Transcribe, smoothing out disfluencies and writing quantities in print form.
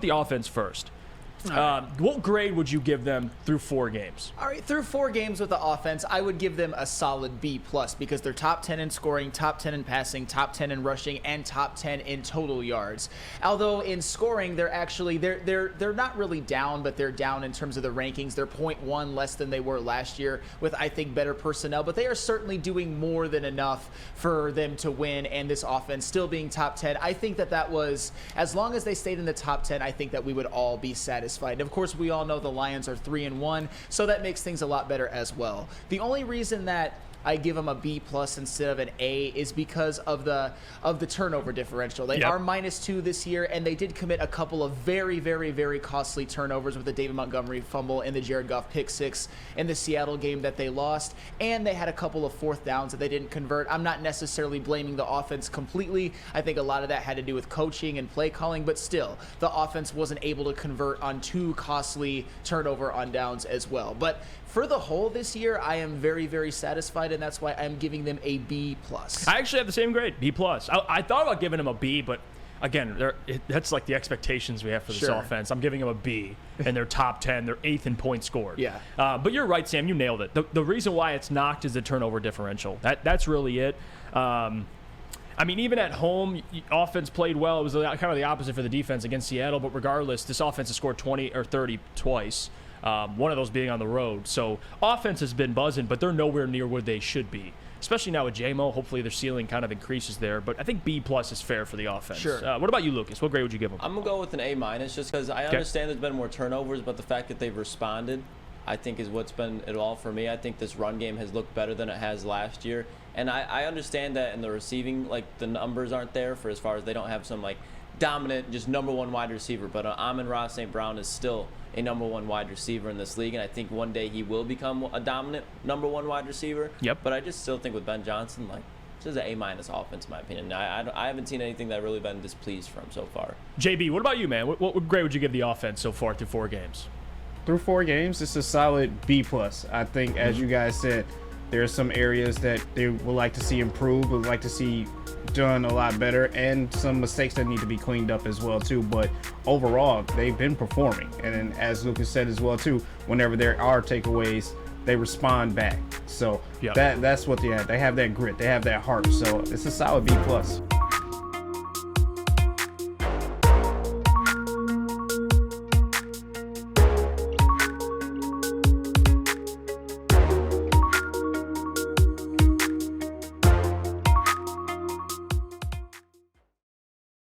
with the offense first. What grade would you give them through 4 games? All right, through 4 games with the offense, I would give them a solid B+ because they're top 10 in scoring, top 10 in passing, top 10 in rushing, and top 10 in total yards. Although in scoring, they're actually they're not really down, but they're down in terms of the rankings. They're 0.1 less than they were last year with, I think, better personnel. But they are certainly doing more than enough for them to win. And this offense still being top 10, I think that was, as long as they stayed in the top 10, I think that we would all be satisfied. And of course, we all know the Lions are 3-1, so that makes things a lot better as well. The only reason that I give them a B+ instead of an A is because of the turnover differential. They are -2 this year, and they did commit a couple of very, very, very costly turnovers with the David Montgomery fumble and the Jared Goff pick 6 in the Seattle game that they lost, and they had a couple of 4th downs that they didn't convert. I'm not necessarily blaming the offense completely. I think a lot of that had to do with coaching and play calling, but still, the offense wasn't able to convert on 2 costly turnover on downs as well. But for the whole this year, I am very, very satisfied, and that's why I'm giving them a B+. I actually have the same grade, B+. I thought about giving them a B, but again, that's like the expectations we have for this offense. I'm giving them a B, and they're top 10. They're 8th in points scored. Yeah. But you're right, Sam. You nailed it. The reason why it's knocked is the turnover differential. That's really it. I mean, even at home, offense played well. It was kind of the opposite for the defense against Seattle. But regardless, this offense has scored 20 or 30 twice. One of those being on the road. So offense has been buzzing, but they're nowhere near where they should be. Especially now with J-Mo, hopefully their ceiling kind of increases there. But I think B+ is fair for the offense. Sure. What about you, Lucas? What grade would you give them? I'm going to go with an A- just because I understand there's been more turnovers, but the fact that they've responded, I think, is what's been it all for me. I think this run game has looked better than it has last year. And I understand that in the receiving, like, the numbers aren't there for as far as they don't have some, like, dominant, just #1 wide receiver. But Amon-Ra St. Brown is still a #1 wide receiver in this league, and I think one day he will become a dominant #1 wide receiver. Yep. But I just still think with Ben Johnson, like, this is an A- offense, in my opinion. I haven't seen anything that I've really been displeased from so far. JB, what about you, man? What grade would you give the offense so far through 4 games? Through 4 games, it's a solid B+. I think, as you guys said, there are some areas that they would like to see improved, would like to see done a lot better, and some mistakes that need to be cleaned up as well too. But overall, they've been performing, and then, as Lucas said as well too, whenever there are takeaways, they respond back. So that's what they have. They have that grit, they have that heart. So it's a solid B+.